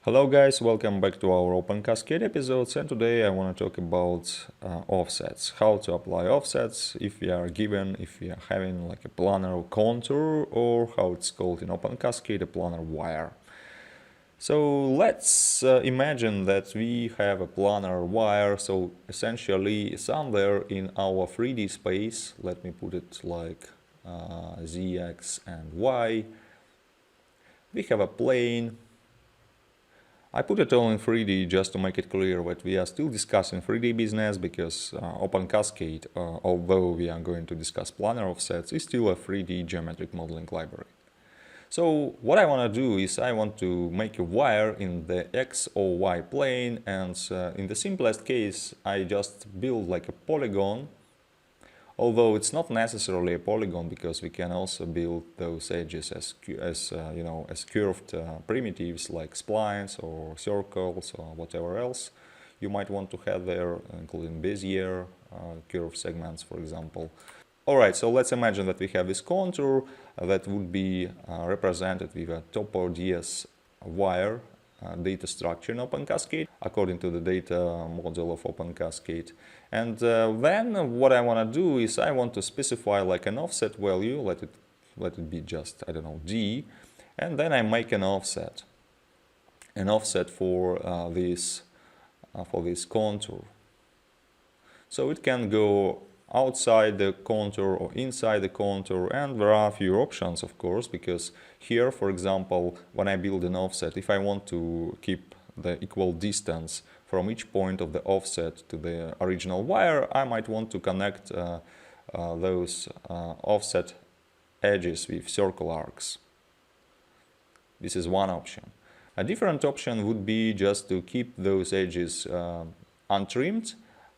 Hello guys, welcome back to our OpenCascade episodes, and today I want to talk about offsets, how to apply offsets if we are having like a planar contour, or how it's called in OpenCascade, a planar wire. So let's imagine that we have a planar wire, so essentially somewhere in our 3D space, let me put it like Z, X and Y, we have a plane. I put it all in 3D just to make it clear that we are still discussing 3D business, because OpenCascade, although we are going to discuss planar offsets, is still a 3D geometric modeling library. So what I want to do is I want to make a wire in the X or Y plane, and in the simplest case I just build like a polygon. Although it's not necessarily a polygon, because we can also build those edges as curved primitives like splines or circles or whatever else you might want to have there, including Bezier curve segments, for example. Alright, so let's imagine that we have this contour that would be represented with a topo-ds wire data structure in OpenCascade according to the data model of OpenCascade. And then what I want to do is I want to specify like an offset value, let it be just, I don't know, D, and then I make an offset for this contour. So it can go outside the contour or inside the contour, and there are a few options, of course, because here, for example, when I build an offset, if I want to keep the equal distance from each point of the offset to the original wire, I might want to connect those offset edges with circle arcs. This is one option. A different option would be just to keep those edges untrimmed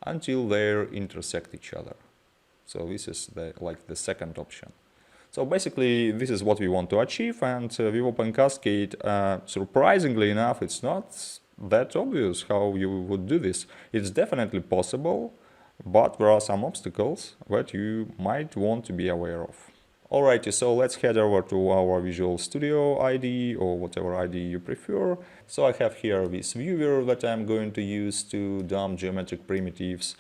until they intersect each other. So this is the second option. So basically this is what we want to achieve, and with OpenCascade, surprisingly enough, it's not that obvious how you would do this. It's definitely possible, but there are some obstacles that you might want to be aware of. Alrighty, so let's head over to our Visual Studio IDE, or whatever IDE you prefer. So I have here this viewer that I'm going to use to dump geometric primitives.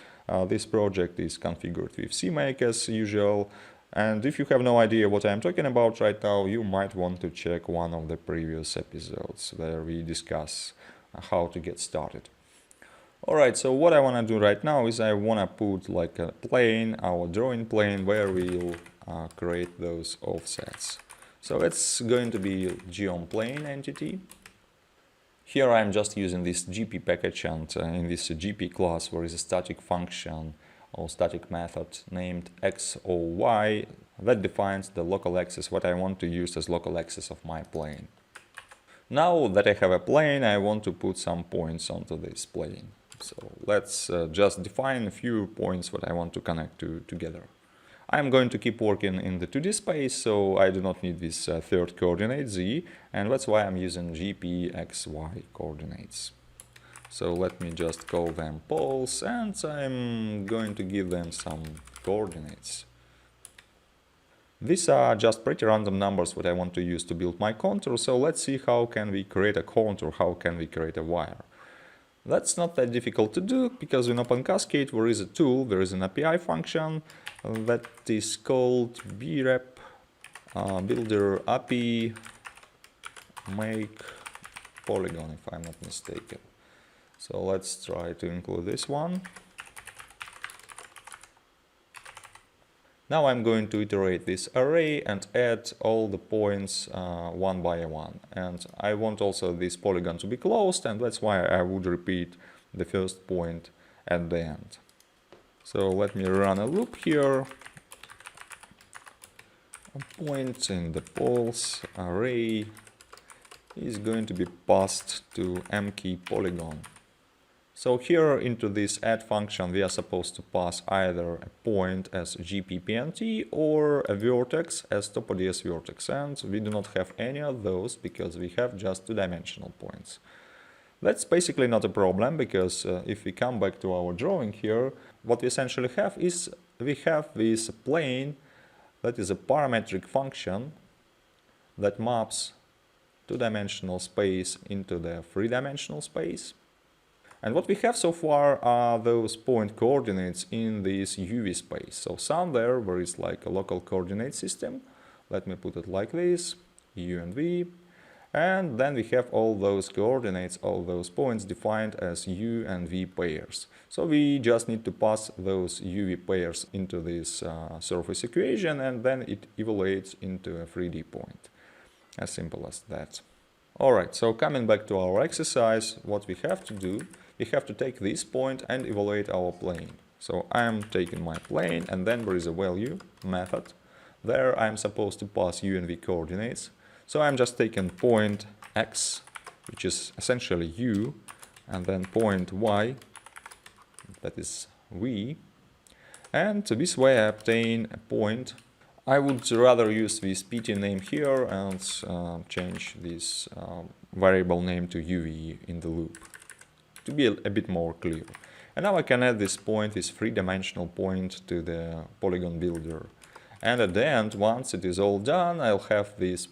This project is configured with CMake as usual. And if you have no idea what I'm talking about right now, you might want to check one of the previous episodes where we discuss how to get started. Alright, so what I want to do right now is I want to put like a plane, our drawing plane, where we'll create those offsets. So it's going to be geom plane entity. Here I'm just using this GP package, and in this GP class there is a static function or static method named X or Y that defines the local axis what I want to use as local axis of my plane. Now that I have a plane, I want to put some points onto this plane. So let's just define a few points that I want to connect together. I'm going to keep working in the 2D space, so I do not need this third coordinate Z, and that's why I'm using GP, X, Y coordinates. So let me just call them poles, and I'm going to give them some coordinates. These are just pretty random numbers that I want to use to build my contour, so let's see how can we create a contour, how can we create a wire. That's not that difficult to do, because in OpenCascade there is a tool, there is an API function that is called brep builder API make polygon, if I'm not mistaken. So let's try to include this one. Now I'm going to iterate this array and add all the points one by one. And I want also this polygon to be closed, and that's why I would repeat the first point at the end. So let me run a loop here. A point in the poles array is going to be passed to mkey polygon. So here into this add function we are supposed to pass either a point as gppnt or a vertex as topo-ds vertex, and we do not have any of those because we have just two-dimensional points. That's basically not a problem, because if we come back to our drawing here, what we essentially have is we have this plane that is a parametric function that maps two-dimensional space into the three-dimensional space. And what we have so far are those point coordinates in this UV space. So somewhere there is like a local coordinate system. Let me put it like this, U and V. And then we have all those coordinates, all those points defined as U and V pairs. So we just need to pass those UV pairs into this surface equation, and then it evaluates into a 3D point. As simple as that. Alright, so coming back to our exercise, what we have to do, we have to take this point and evaluate our plane. So I'm taking my plane, and then there is a value method. There I'm supposed to pass U and V coordinates. So I'm just taking point X, which is essentially U, and then point Y, that is V. And this way I obtain a point. I would rather use this PT name here and change this variable name to UV in the loop, to be a bit more clear. And now I can add this point, this three-dimensional point, to the polygon builder. And at the end, once it is all done, I'll have this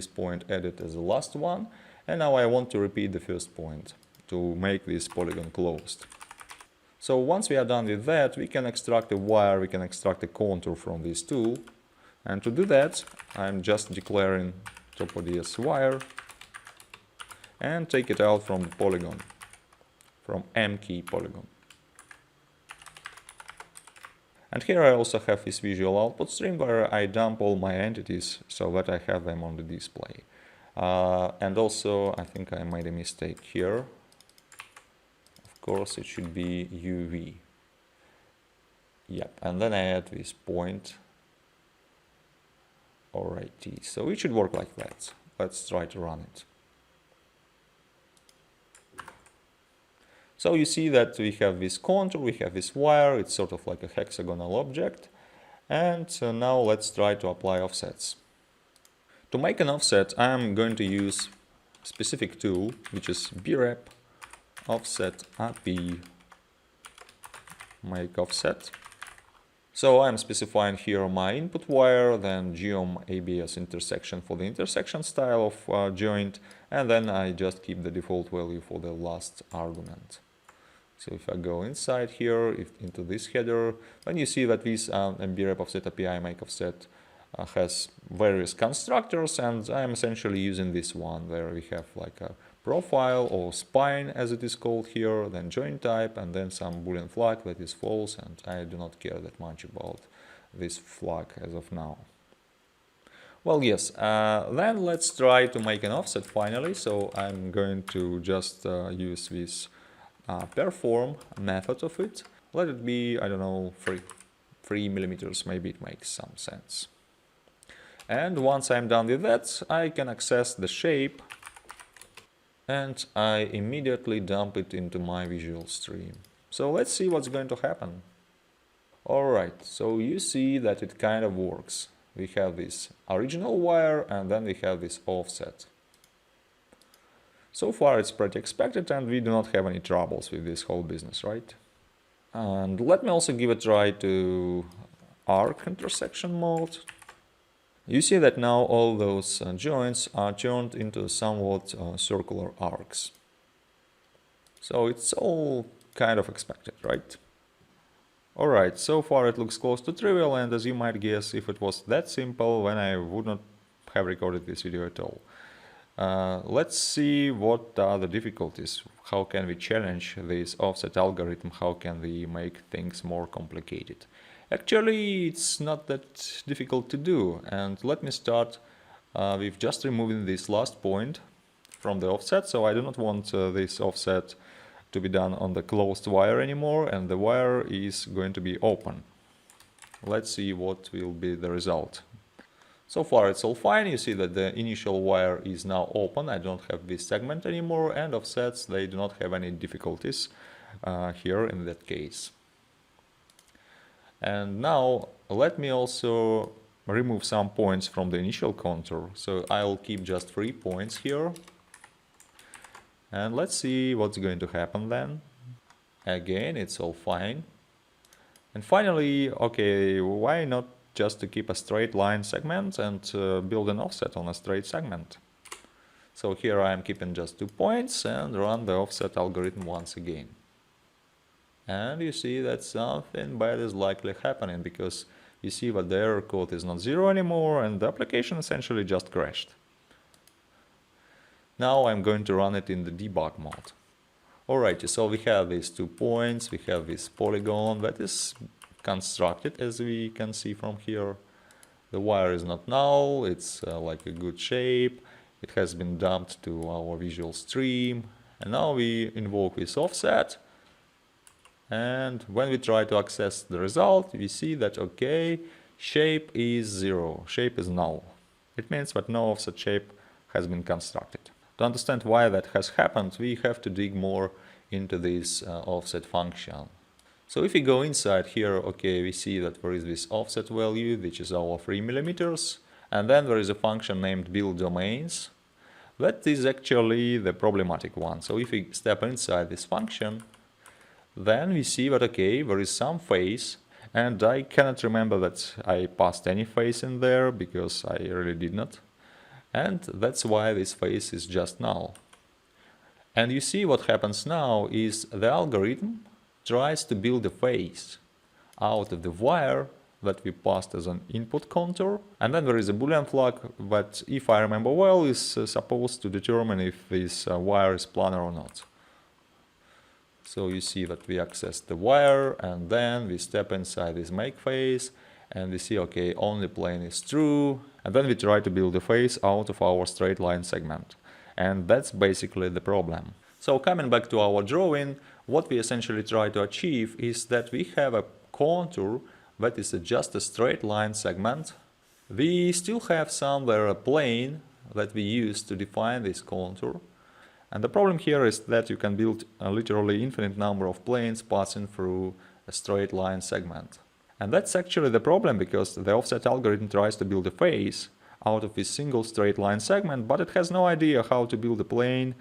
point added as the last one. And now I want to repeat the first point to make this polygon closed. So once we are done with that, we can extract a wire, we can extract a contour from this tool. And to do that, I'm just declaring topods wire and take it out from the polygon, from M key polygon. And here I also have this visual output stream where I dump all my entities so that I have them on the display. And also I think I made a mistake here. Of course it should be UV. Yep, and then I add this point. Alrighty, so it should work like that. Let's try to run it. So you see that we have this contour, we have this wire, it's sort of like a hexagonal object. And now let's try to apply offsets. To make an offset, I'm going to use a specific tool, which is brep offset API make offset. So I'm specifying here my input wire, then geom ABS intersection for the intersection style of joint, and then I just keep the default value for the last argument. So if I go inside here, into this header, then you see that this brep offset API make offset has various constructors, and I'm essentially using this one where we have like a profile or spline as it is called here, then joint type, and then some boolean flag that is false, and I do not care that much about this flag as of now. Well, yes, then let's try to make an offset finally. So I'm going to just use this perform method of it. Let it be, I don't know, 3 millimeters, maybe it makes some sense. And once I'm done with that, I can access the shape and I immediately dump it into my visual stream. So let's see what's going to happen. Alright, so you see that it kind of works. We have this original wire and then we have this offset. So far it's pretty expected and we do not have any troubles with this whole business, right? And let me also give a try to arc intersection mode. You see that now all those joints are turned into somewhat circular arcs. So it's all kind of expected, right? Alright, so far it looks close to trivial, and as you might guess, if it was that simple, then I would not have recorded this video at all. Let's see what are the difficulties. How can we challenge this offset algorithm? How can we make things more complicated? Actually, it's not that difficult to do. And let me start with just removing this last point from the offset. So I do not want this offset to be done on the closed wire anymore, and the wire is going to be open. Let's see what will be the result. So far it's all fine. You see that the initial wire is now open. I don't have this segment anymore, and offsets, they do not have any difficulties here in that case. And now let me also remove some points from the initial contour. So I'll keep just 3 points here. And let's see what's going to happen then. Again, it's all fine. And finally, okay, why not just to keep a straight line segment and build an offset on a straight segment? So here I am keeping just 2 points and run the offset algorithm once again. And you see that something bad is likely happening, because you see that the error code is not 0 anymore and the application essentially just crashed. Now I'm going to run it in the debug mode. Alrighty, so we have these 2 points, we have this polygon that is constructed, as we can see from here. The wire is not null, it's like a good shape. It has been dumped to our visual stream. And now we invoke this offset. And when we try to access the result, we see that, okay, shape is 0, shape is null. It means that no offset shape has been constructed. To understand why that has happened, we have to dig more into this offset function. So if we go inside here, okay, we see that there is this offset value, which is our 3 millimeters, and then there is a function named build domains. That is actually the problematic one. So if we step inside this function, then we see that, okay, there is some phase, and I cannot remember that I passed any phase in there, because I really did not. And that's why this phase is just null. And you see what happens now is the algorithm tries to build a phase out of the wire that we passed as an input contour. And then there is a Boolean flag that, if I remember well, is supposed to determine if this wire is planar or not. So you see that we access the wire, and then we step inside this make phase, and we see, okay, only plane is true, and then we try to build a phase out of our straight line segment. And that's basically the problem. So coming back to our drawing, what we essentially try to achieve is that we have a contour that is just a straight line segment. We still have somewhere a plane that we use to define this contour. And the problem here is that you can build a literally infinite number of planes passing through a straight line segment. And that's actually the problem, because the offset algorithm tries to build a phase out of this single straight line segment, but it has no idea how to build a plane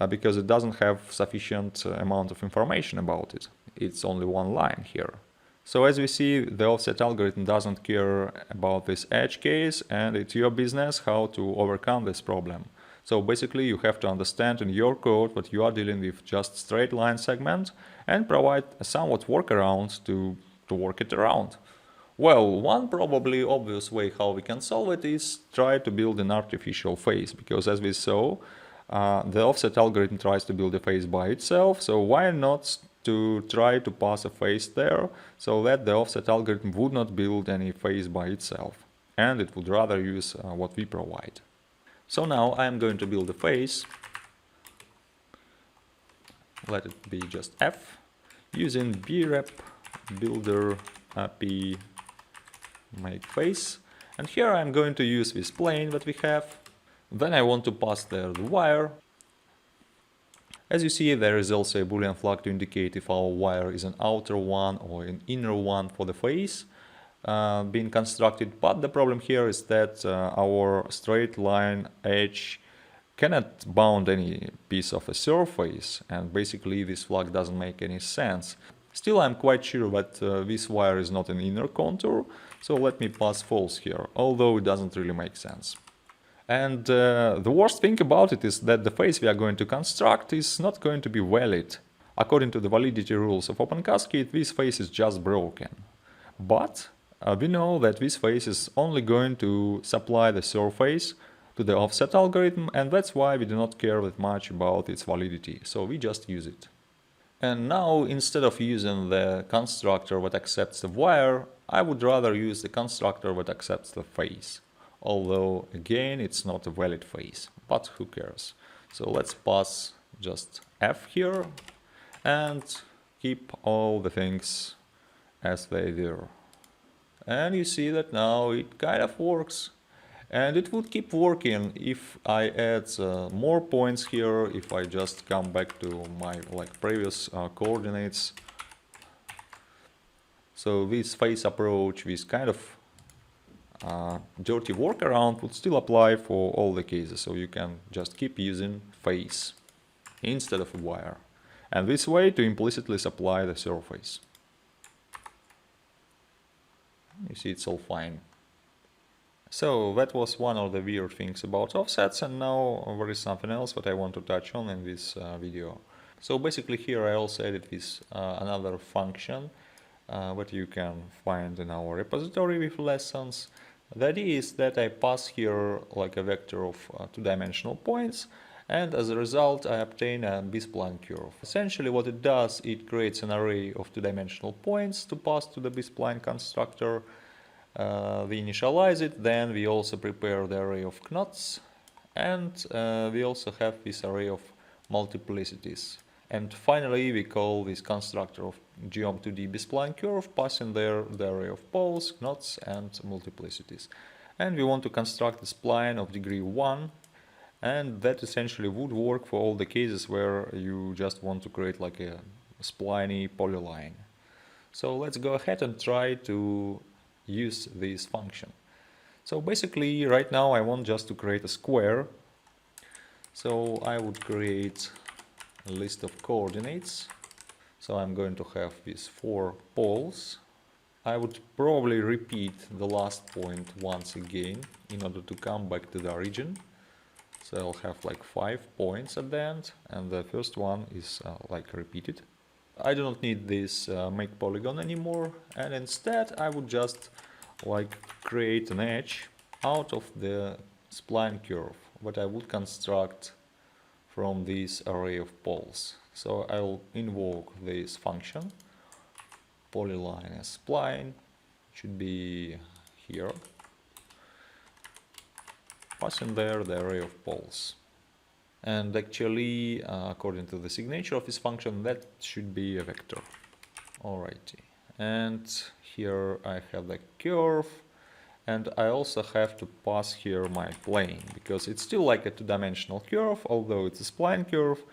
because it doesn't have sufficient amount of information about it. It's only one line here. So as we see, the offset algorithm doesn't care about this edge case, and it's your business how to overcome this problem. So basically you have to understand in your code that you are dealing with just straight line segment and provide a somewhat workaround to work it around. Well, one probably obvious way how we can solve it is try to build an artificial phase, because as we saw, the offset algorithm tries to build a phase by itself, so why not to try to pass a phase there so that the offset algorithm would not build any phase by itself, and it would rather use what we provide. So now I am going to build a phase, let it be just F, using brep builder API make phase, and here I am going to use this plane that we have. Then I want to pass there the wire. As you see, there is also a Boolean flag to indicate if our wire is an outer one or an inner one for the phase being constructed, but the problem here is that our straight line edge cannot bound any piece of a surface, and basically this flag doesn't make any sense. Still, I'm quite sure that this wire is not an inner contour, so let me pass false here, although it doesn't really make sense. And the worst thing about it is that the phase we are going to construct is not going to be valid. According to the validity rules of OpenCascade, this phase is just broken. But we know that this phase is only going to supply the surface to the offset algorithm, and that's why we do not care that much about its validity, so we just use it. And now, instead of using the constructor that accepts the wire, I would rather use the constructor that accepts the phase. Although, again, it's not a valid phase, but who cares. So let's pass just F here and keep all the things as they were. And you see that now it kind of works. And it would keep working if I add more points here, if I just come back to my previous coordinates. So this phase approach, this kind of dirty workaround would still apply for all the cases. So you can just keep using phase instead of a wire. And this way to implicitly supply the surface. You see it's all fine. So that was one of the weird things about offsets, and now there is something else that I want to touch on in this video. So basically here I also added this another function that you can find in our repository with lessons. The idea is that I pass here like a vector of two-dimensional points, and as a result I obtain a B-spline curve. Essentially what it does, it creates an array of two-dimensional points to pass to the B-spline constructor. We initialize it, then we also prepare the array of knots, and we also have this array of multiplicities. And finally we call this constructor of geom2d B-spline curve, passing there the array of poles, knots and multiplicities. And we want to construct a spline of degree 1, and that essentially would work for all the cases where you just want to create like a spliney polyline. So let's go ahead and try to use this function. So basically right now I want just to create a square. So I would create a list of coordinates. So I'm going to have these 4 poles. I would probably repeat the last point once again in order to come back to the origin. So I'll have like 5 points at the end, and the first one is like repeated. I do not need this make polygon anymore, and instead I would just like create an edge out of the spline curve that I would construct from this array of poles. So I'll invoke this function, polyline as spline, should be here, passing there the array of poles. And actually, according to the signature of this function, that should be a vector. Alrighty. And here I have the curve, and I also have to pass here my plane, because it's still like a two-dimensional curve, although it's a spline curve.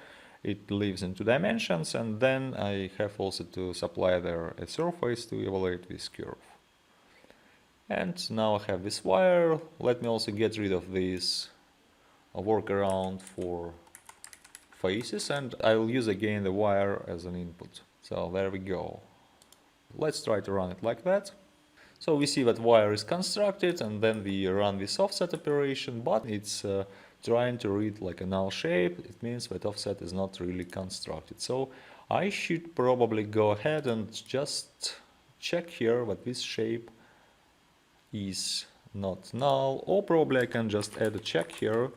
It lives in 2 dimensions, and then I have also to supply there a surface to evaluate this curve. And now I have this wire. Let me also get rid of this workaround for faces, and I'll use again the wire as an input. So there we go. Let's try to run it like that. So we see that wire is constructed, and then we run this offset operation, but it's trying to read like a null shape. It means that offset is not really constructed. So I should probably go ahead and just check here that this shape is not null, or probably I can just add a check here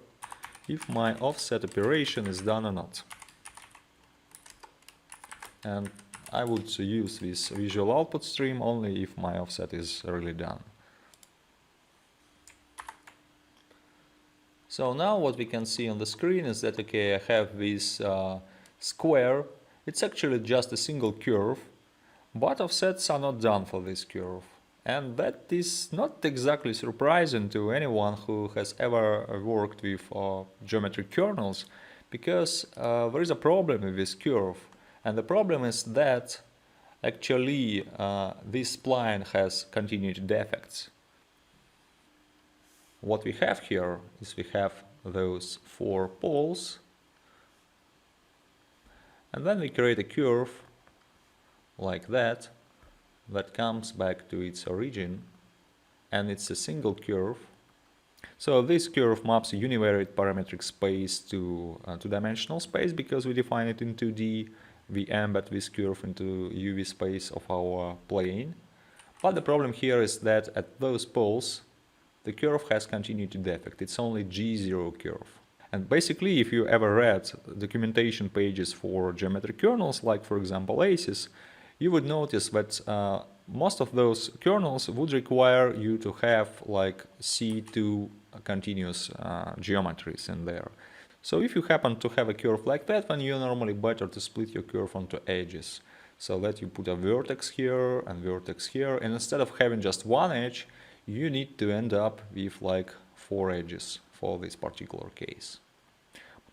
if my offset operation is done or not. And I would use this visual output stream only if my offset is really done. So now what we can see on the screen is that, okay, I have this square. It's actually just a single curve, but offsets are not done for this curve. And that is not exactly surprising to anyone who has ever worked with geometry kernels, because there is a problem with this curve. And the problem is that actually this spline has continuity defects. What we have here is we have those 4 poles, and then we create a curve like that comes back to its origin, and it's a single curve. So this curve maps a univariate parametric space to two-dimensional space, because we define it in 2D. We embed this curve into UV space of our plane. But the problem here is that at those poles, the curve has continuity defect. It's only G0 curve. And basically, if you ever read documentation pages for geometry kernels, like for example ACES, you would notice that most of those kernels would require you to have like C2 continuous geometries in there. So if you happen to have a curve like that, then you're normally better to split your curve onto edges, so that you put a vertex here and vertex here, and instead of having just one edge, you need to end up with like 4 edges for this particular case.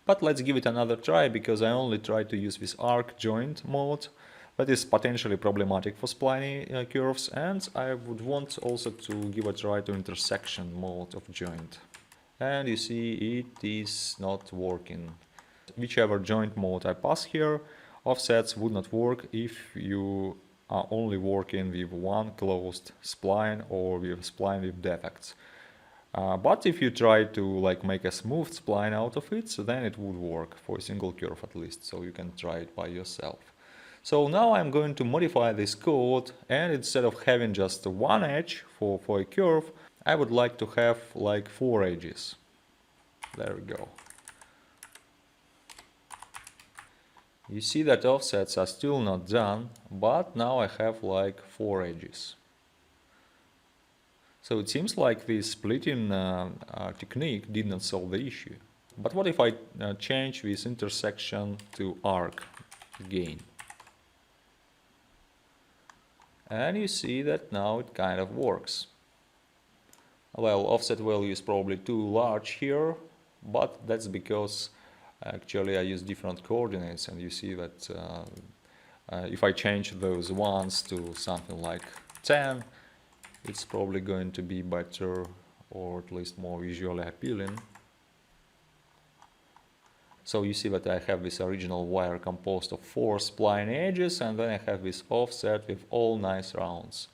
But let's give it another try, because I only tried to use this arc joint mode. That is potentially problematic for spliney curves, and I would want also to give a try to intersection mode of joint. And you see it is not working. Whichever joint mode I pass here, offsets would not work if you are only working with one closed spline or with a spline with defects. But if you try to like make a smooth spline out of it, so then it would work for a single curve at least, so you can try it by yourself. So now I'm going to modify this code, and instead of having just one edge for a curve, I would like to have like 4 edges. There we go. You see that offsets are still not done, but now I have like 4 edges. So it seems like this splitting technique did not solve the issue. But what if I change this intersection to arc again? And you see that now it kind of works. Well, offset value is probably too large here, but that's because actually I use different coordinates, and you see that if I change those ones to something like 10, it's probably going to be better, or at least more visually appealing. So you see that I have this original wire composed of 4 spline edges, and then I have this offset with all nice rounds.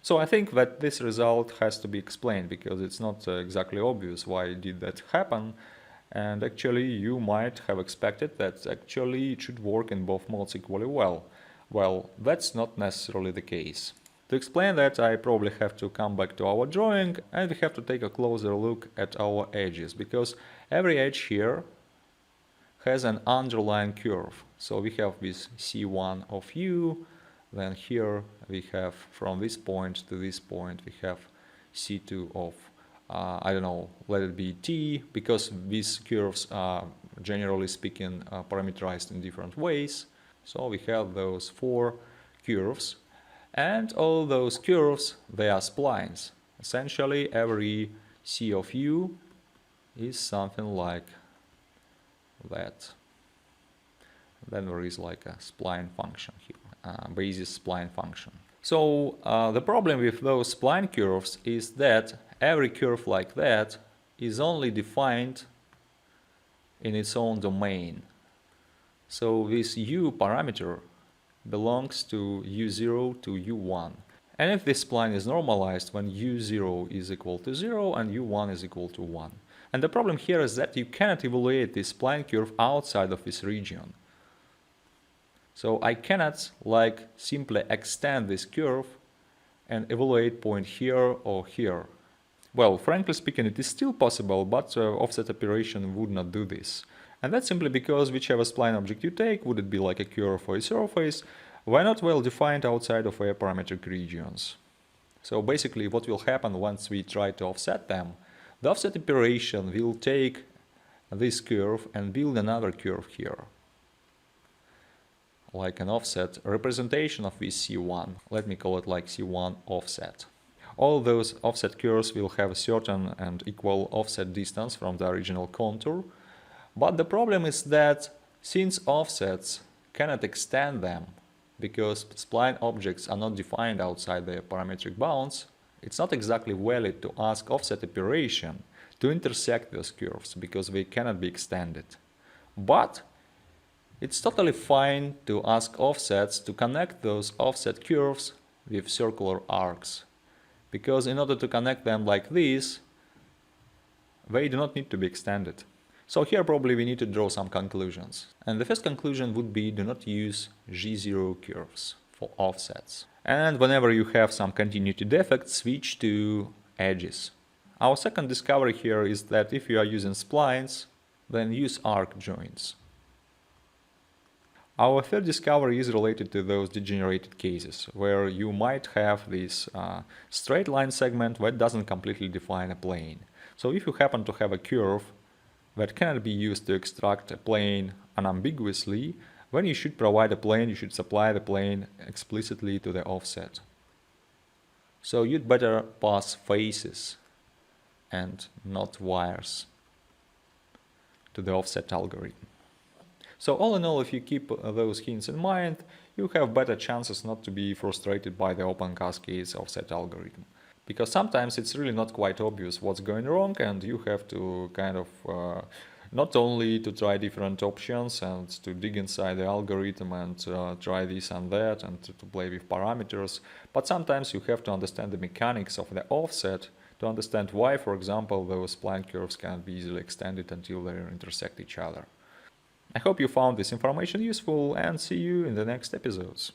So I think that this result has to be explained, because it's not exactly obvious why did that happen. And actually you might have expected that actually it should work in both modes equally well. Well, that's not necessarily the case. To explain that, I probably have to come back to our drawing, and we have to take a closer look at our edges, because every edge here has an underlying curve. So we have this C1 of U, then here we have from this point to this point we have C2 of I don't know, let it be T, because these curves are generally speaking parameterized in different ways. So we have those 4 curves, and all those curves, they are splines. Essentially every C of U is something like that. Then there is like a spline function here, basis spline function. So the problem with those spline curves is that every curve like that is only defined in its own domain. So this U parameter belongs to U0 to U1. And if this spline is normalized when U0 is equal to 0 and U1 is equal to 1. And the problem here is that you cannot evaluate this spline curve outside of this region. So I cannot like simply extend this curve and evaluate point here or here. Well, frankly speaking, it is still possible, but offset operation would not do this. And that's simply because whichever spline object you take, would it be like a curve or a surface, were not well defined outside of their parametric regions. So basically what will happen once we try to offset them, the offset operation will take this curve and build another curve here, like an offset representation of this C1. Let me call it like C1 offset. All those offset curves will have a certain and equal offset distance from the original contour. But the problem is that since offsets cannot extend them, because spline objects are not defined outside their parametric bounds, it's not exactly valid to ask offset operation to intersect those curves, because they cannot be extended. But it's totally fine to ask offsets to connect those offset curves with circular arcs, because in order to connect them like this, they do not need to be extended. So here probably we need to draw some conclusions. And the first conclusion would be, do not use G0 curves for offsets. And whenever you have some continuity defect, switch to edges. Our second discovery here is that if you are using splines, then use arc joints. Our third discovery is related to those degenerated cases, where you might have this straight line segment that doesn't completely define a plane. So if you happen to have a curve that cannot be used to extract a plane unambiguously, when you should provide a plane, you should supply the plane explicitly to the offset. So you'd better pass faces and not wires to the offset algorithm. So all in all, if you keep those hints in mind, you have better chances not to be frustrated by the OpenCascade's offset algorithm. Because sometimes it's really not quite obvious what's going wrong, and you have to kind of not only to try different options and to dig inside the algorithm and try this and that and to play with parameters, but sometimes you have to understand the mechanics of the offset to to understand why, for example, those spline curves can be easily extended until they intersect each other. I hope you found this information useful and see you in the next episodes.